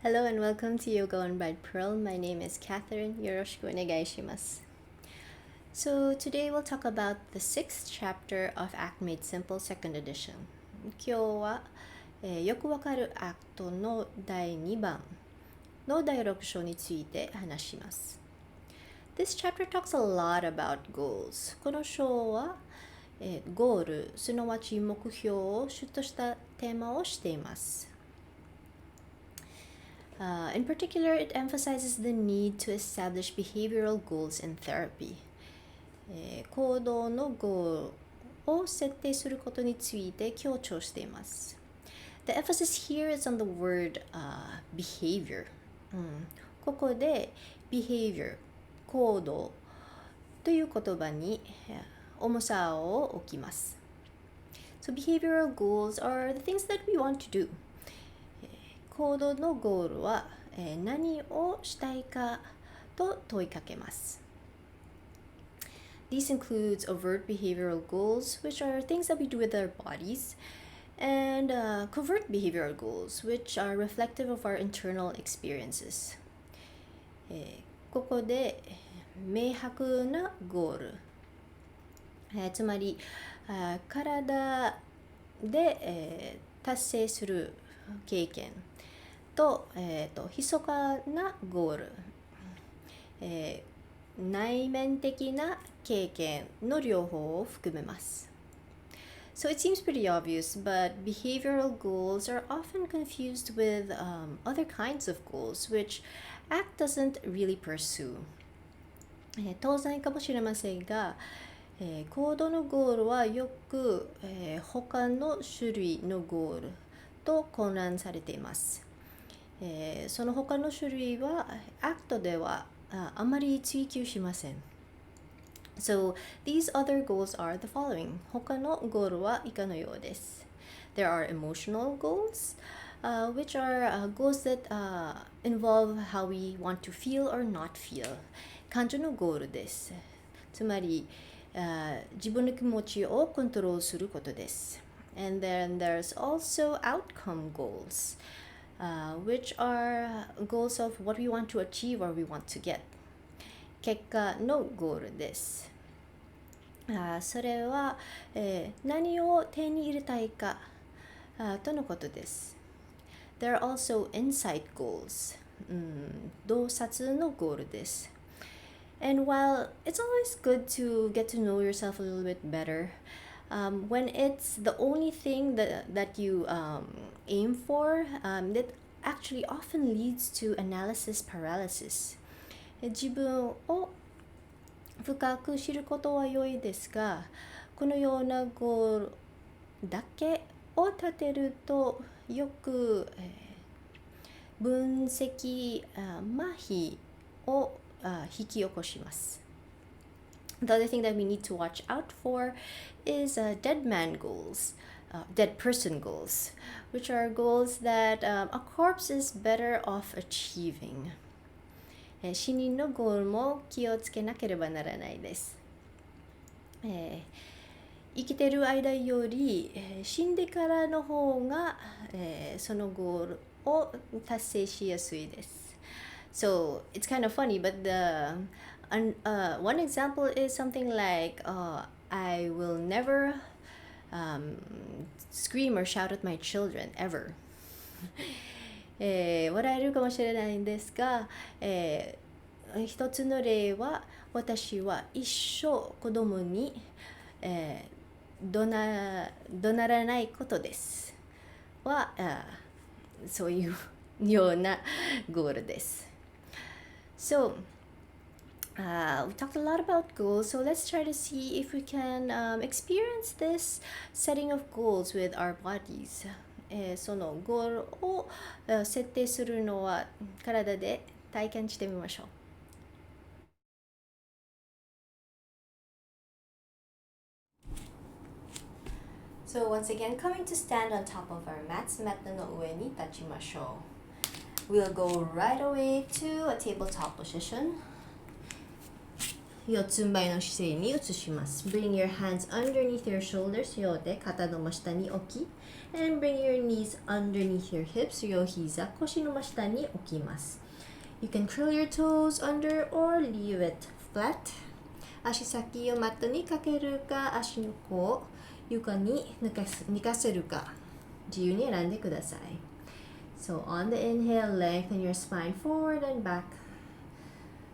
Hello and welcome to Yoga One by Pearl. My name is Catherine. よろしくお願いします。So today we'll talk about the sixth chapter of ACT Made Simple Second Edition. 今日は、よくわかる ACT の第2番の第6章について話します。This chapter talks a lot about goals. この章は、ゴール、すなわち目標を主としたテーマをしています。In particular, it emphasizes the need to establish behavioral goals in therapy. 行動のゴールを設定することについて強調しています。The emphasis here is on the word behavior. ここで behavior 行動という言葉に重さを置きます。So behavioral goals are the things that we want to do.行動のゴールは、何をしたいかと問いかけます。These includes overt behavioral goals, which are things that we do with our bodies, and covert behavioral goals, which are reflective of our internal experiences. ここで明白なゴール、つまり体で、達成する経験と、密かなゴール、内面的な経験の両方を含めます。So it seems pretty obvious, but behavioral goals are often confused with other kinds of goals, which ACT doesn't really pursue. 当然かもしれませんが、行動のゴールはよく、他の種類のゴールと混乱されています。その他の種類は ACT ではあまり追求しません。So these other goals are the following. 他のゴールは以下のようです。There are emotional goals, which are goals that involve how we want to feel or not feel. 感情のゴールです。つまり、自分の気持ちをコントロールすることです。And then there's also outcome goals.which are goals of what we want to achieve or we want to get. 結果のゴールです。それは、何を手に入れたいかとのことです。There are also insight goals. 洞察のゴールです。And while it's always good to get to know yourself a little bit better,when it's the only thing that you aim for, that actually often leads to analysis paralysis. 自分を深く知ることは良いですが、このようなゴールだけを立てるとよく、分析麻痺を引き起こします。The other thing that we need to watch out for is dead man goals, dead person goals, which are goals that a corpse is better off achieving. 死人のゴールも気をつけなければならないです。生きている間より死んでからの方が、そのゴールを達成しやすいです。So it's kind of funny, but one example is something like, I will never scream or shout at my children, ever. 笑えるかもしれないんですが、一つの例は、私は一生子供に、怒鳴らないことです。は、そういうようなゴールです。So, we talked a lot about goals, so let's try to see if we can experience this setting of goals with our bodies. そのゴールを設定するのは体で体験してみましょう。So once again, coming to stand on top of our mats, マットの上に立ちましょう。We'll go right away to a tabletop position. 四つん這いの姿勢に移します。Bring your hands underneath your shoulders 両手肩の真下に置き and bring your knees underneath your hips 両膝腰の真下に置きます。You can curl your toes under or leave it flat 足先をマットにかけるか足の甲を床に寝かせるか自由に選んでください。So on the inhale, lengthen your spine forward and back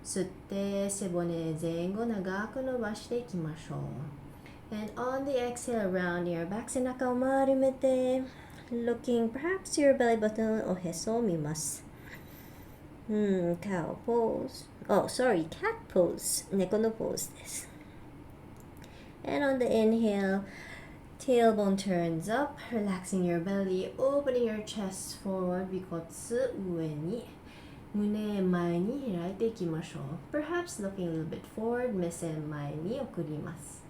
吸って背骨前後長く伸ばしていきましょう。And on the exhale, round your back 背中を丸めて looking perhaps your belly button おへそを見ます。cow pose. Oh, sorry, cat pose. 猫のポーズです。And on the inhale, tailbone turns up, relaxing your belly, opening your chest forward, 尾骨上に胸前に開いていきましょう。Perhaps looking a little bit forward, 目線前に送ります。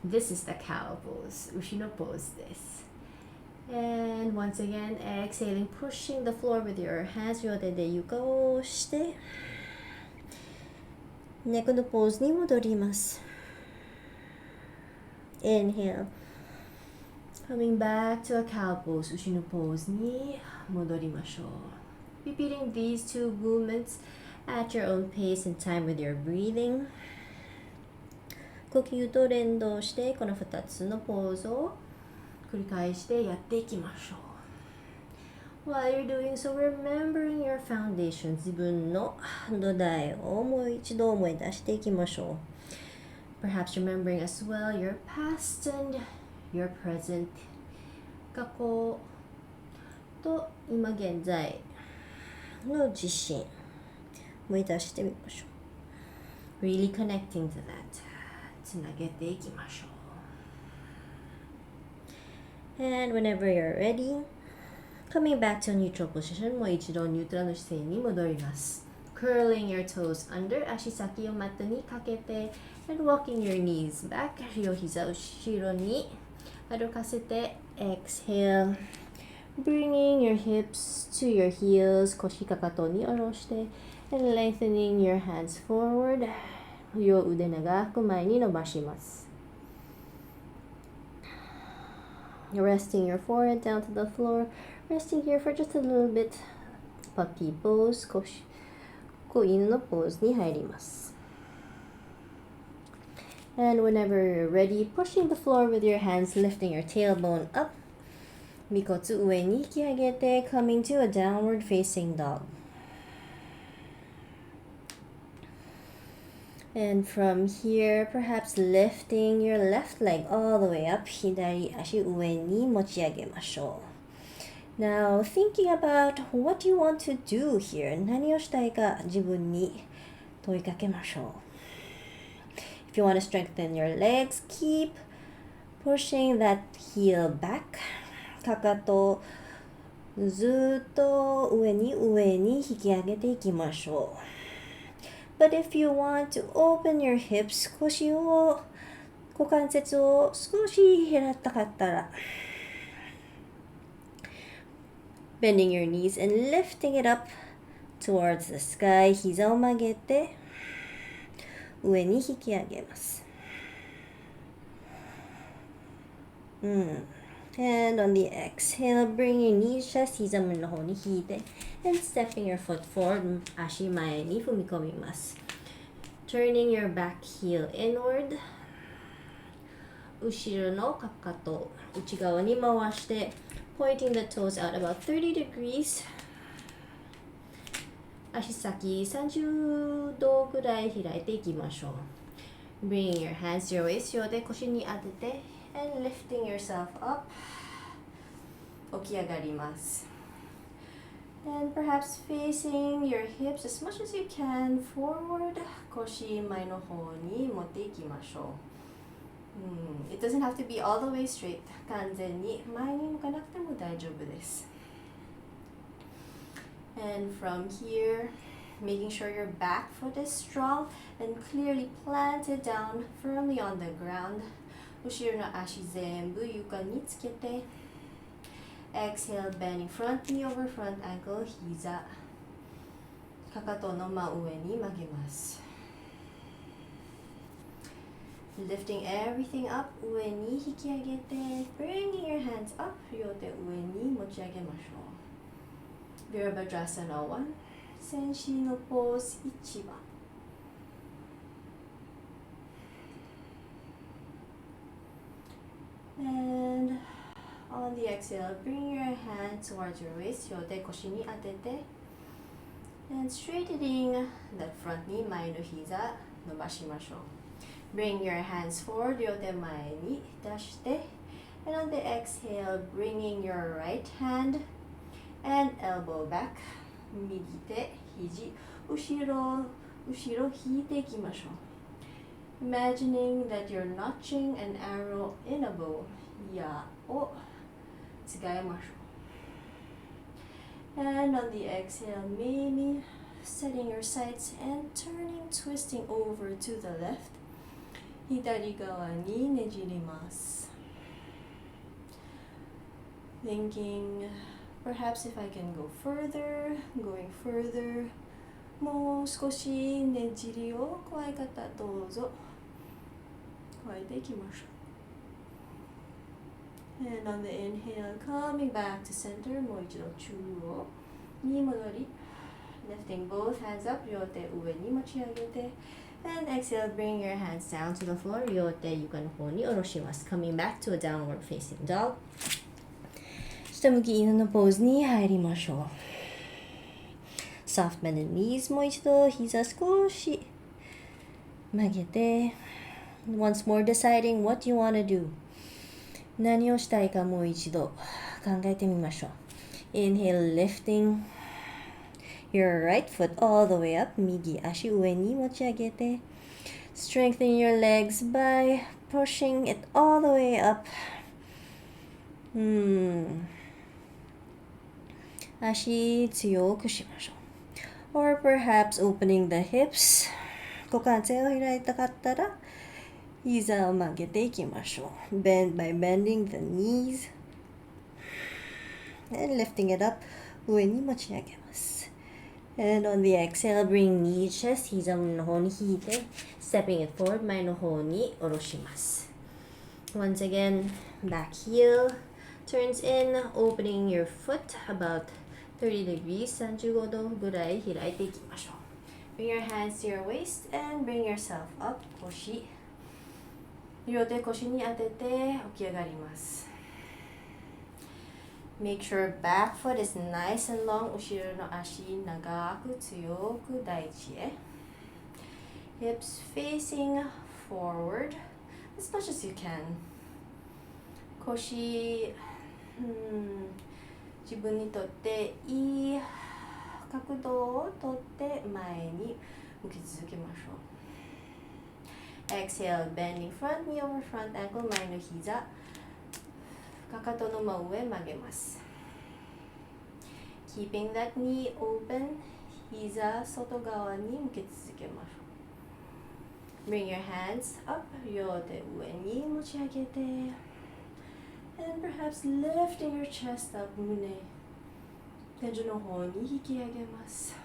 This is the cow pose. 牛のポーズです。And once again, exhaling, pushing the floor with your hands 両手で床を押して猫のポーズに戻ります。Inhale, coming back to a cow pose 牛のポーズに戻りましょう。Repeating these two movements at your own pace and time with your breathing 呼吸と連動してこの2つのポーズを繰り返してやっていきましょう。While you're doing so, remembering your foundation 自分の土台をもう一度思い出していきましょう。Perhaps remembering as well your past and your present 過去と今現在の自身思い出してみましょう。Really connecting to that つなげていきましょう。And whenever you're ready, coming back to a neutral position もう一度ニュートラルの姿勢に戻ります。Curling your toes under 足先をマットにかけて and walking your knees back 両膝後ろに歩かせて Exhale, bringing your hips to your heels 腰かかとに下ろして and lengthening your hands forward 両腕長く前に伸ばします。Resting your forehead down to the floor. Resting here for just a little bit. Puppy pose. 子犬のポーズに入ります。And whenever you're ready, pushing the floor with your hands, lifting your tailbone up. 尾骨上に引き上げて coming to a downward facing dog. And from here, perhaps lifting your left leg all the way up. 左足上に持ち上げましょう。Now, thinking about what you want to do here. 何をしたいか自分に問いかけましょう。If you want to strengthen your legs, keep pushing that heel back. かかとずっと上に引き上げていきましょう。But if you want to open your hips 腰を股関節を少し開ったかったら Bending your knees and lifting it up towards the sky 膝を曲げて上に引き上げます。And on the exhale, bring your knees, chest 膝の方に引いて and stepping your foot forward 足前に踏み込みます。Turning your back heel inward 後ろのかかと内側に回して pointing the toes out about 30 degrees 足先30度ぐらい開いていきましょう。Bringing your hands to your waist 両手腰に当ててand lifting yourself up 起き上がります。And perhaps facing your hips as much as you can forward 腰前の方に持っていきましょう。It doesn't have to be all the way straight 完全に前に向かなくても大丈夫です。And from here, making sure your back foot is strong and clearly planted down firmly on the ground 後ろの足全部床につけて Exhale, bending front knee over front ankle 膝かかとの真上に曲げます。Lifting everything up 上に引き上げて Bringing your hands up 両手上に持ち上げましょう Virabhadrasana 1戦士のポーズ1番And on the exhale, bring your hand towards your waist 両手腰に当てて And straightening that front knee 前の膝伸ばしましょうBring your hands forward 両手前に出して And on the exhale, bringing your right hand and elbow back 右手、肘、後ろ引いていきましょう Imagining that you're notching an arrow in a bow 矢を使いましょう And on the exhale, maybe setting your sights and turning, twisting over to the left 左側にねじります Thinking perhaps if I can go further, going further もう少しねじりを加え方どうぞ加えていきましょう And on the inhale, coming back to center もう一度中央に戻り Lifting both hands up 両手上に持ち上げてAnd exhale, bring your hands down to the floor 両手床の方に下ろします Coming back to a downward facing dog 下向き犬のポーズに入りましょう Soft bend the knees もう一度膝少し曲げて Once more deciding what you want to do 何をしたいかもう一度考えてみましょう Inhale, lifting your right foot all the way up 右足上に持ち上げて Strengthen your legs by pushing it all the way up 足強くしましょう Or perhaps opening the hips 股関節を開いたかったら膝を曲げていきましょう Bend by bending the knees and lifting it up 上に持ち上げます And on the exhale, bring knee chest 膝の方に引いて Stepping it forward 前の方に下ろします Once again, back heel turns in, opening your foot about 30 degrees 35度ぐらい開いていきましょう Bring your hands to your waist and bring yourself up 腰両手腰に当てて起き上がります Make sure back foot is nice and long 後ろの足長く強く大地へ Hips facing forward as much as you can 腰自分にとっていい角度をとって前に向き続けましょう Exhale, bending front knee over front ankle 前の膝かかとの真上曲げます Keeping that knee open 膝外側に向け続けましょう Bring your hands up 両手上に持ち上げてAnd perhaps lifting your chest up 胸天井の方に引き上げます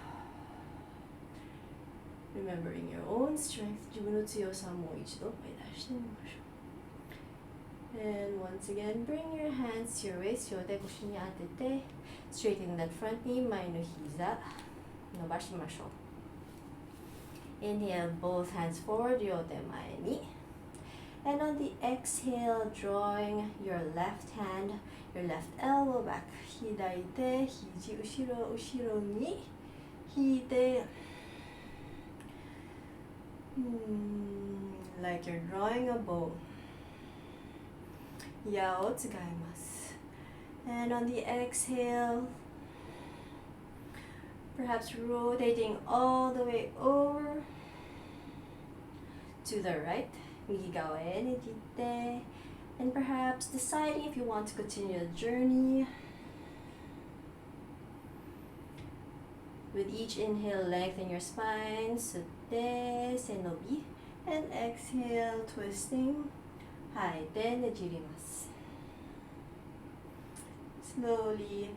Remembering your own strength 自分の強さをもう一度思い出してみましょう And once again bring your hands to your waist 両手腰に当てて Straighten that front knee 前の膝伸ばしましょう Inhale both hands forward 両手前にAnd on the exhale, drawing your left hand, your left elbow back. 左手、肘、後ろに引いて、like you're drawing a bow. 矢を使います。And on the exhale, perhaps rotating all the way over to the right.右側へねじって and perhaps deciding if you want to continue the journey with each inhale lengthen your spine 吸って背伸び and exhale twisting 吐いてねじります slowly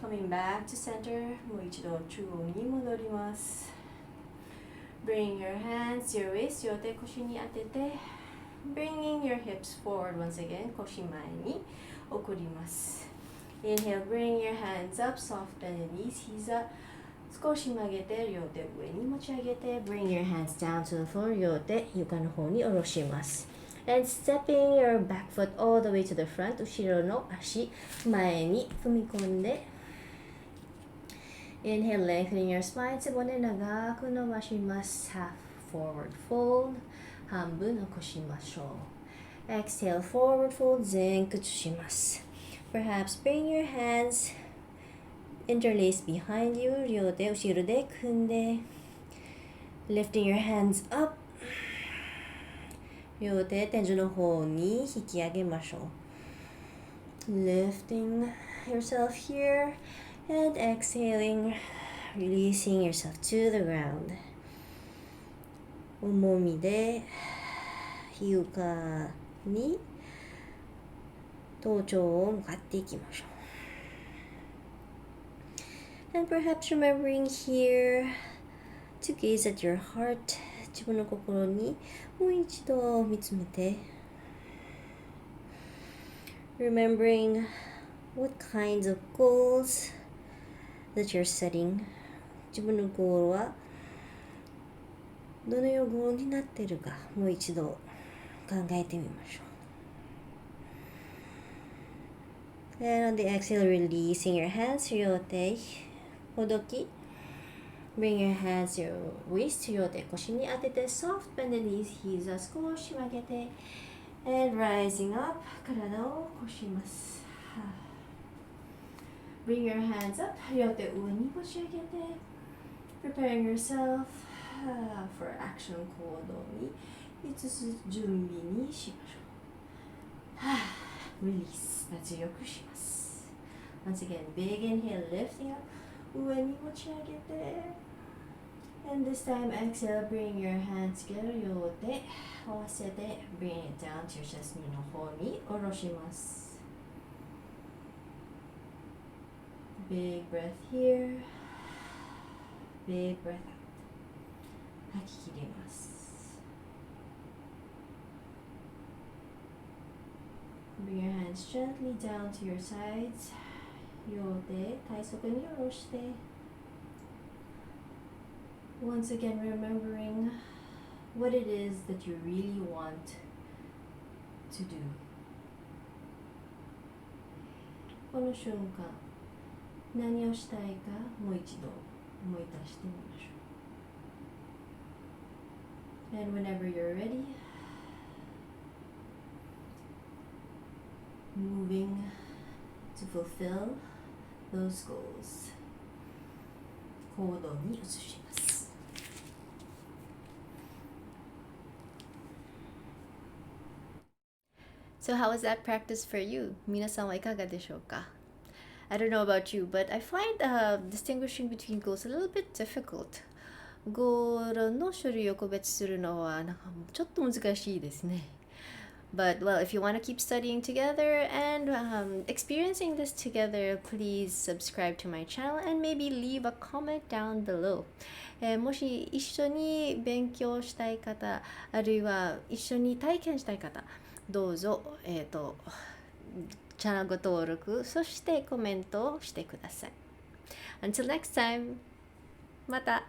coming back to center もう一度中央に戻りますBring your hands to your waist 両手腰に当てて bringing your hips forward once again. 腰前に送ります。Inhale, bring your hands up, soft bend the knees. 膝少し曲げて両手上に持ち上げて Bring your hands down to the floor. 両手床の方に下ろします。And stepping your back foot all the way to the front. 後ろの足前に踏み込んでInhale, lengthening your spine. 背骨長く伸ばします。Half forward fold. 半分起こしましょう。Exhale, forward fold. 前屈します。Perhaps bring your hands interlaced behind you. 両手後ろで組んで Lifting your hands up. 両手天井の方に引き上げましょう。Lifting yourself here and exhaling, releasing yourself to the ground. 重みで床に頭頂を向かっていきましょう。And perhaps remembering here to gaze at your heart. 自分の心にもう一度見つめて Remembering what kinds of goals that you're setting. 自分のゴールはどのようなゴールになっているかもう一度考えてみましょう。And on the exhale, releasing your hands. 両手ほどきBring your hands to your waist. 両手腰に当てて Soft bend the knees. 膝少し曲げて And rising up. 体を起こします。Bring your hands up. 両手上に持ち上げて Preparing yourself for action. 行動に5つ準備にしましょう。Release. 脱力します。Once again, big inhale, lifting up. 上に持ち上げてAnd this time, exhale, bring your hands together. 両手合わせて Bring it down to your chest の方に下ろします。Big breath here. Big breath out. 吐き切ります。Bring your hands gently down to your sides. 両手体側に下ろして Once again, remembering what it is that you really want to do. この瞬間、何をしたいかもう一度思い出してみましょう。And whenever you're ready, moving to fulfill those goals. 行動に移します。So how was that practice for you? 皆さんはいかがでしょうか? I don't know about you, but I find distinguishing between goals a little bit difficult. ゴールの種類を区別するのはなんかちょっと難しいですね。But well, if you want to keep studying together and experiencing this together, please subscribe to my channel and maybe leave a comment down below. もし一緒に勉強したい方、あるいは一緒に体験したい方、どうぞ、チャンネルご登録、そしてコメントをしてください。Until next time! また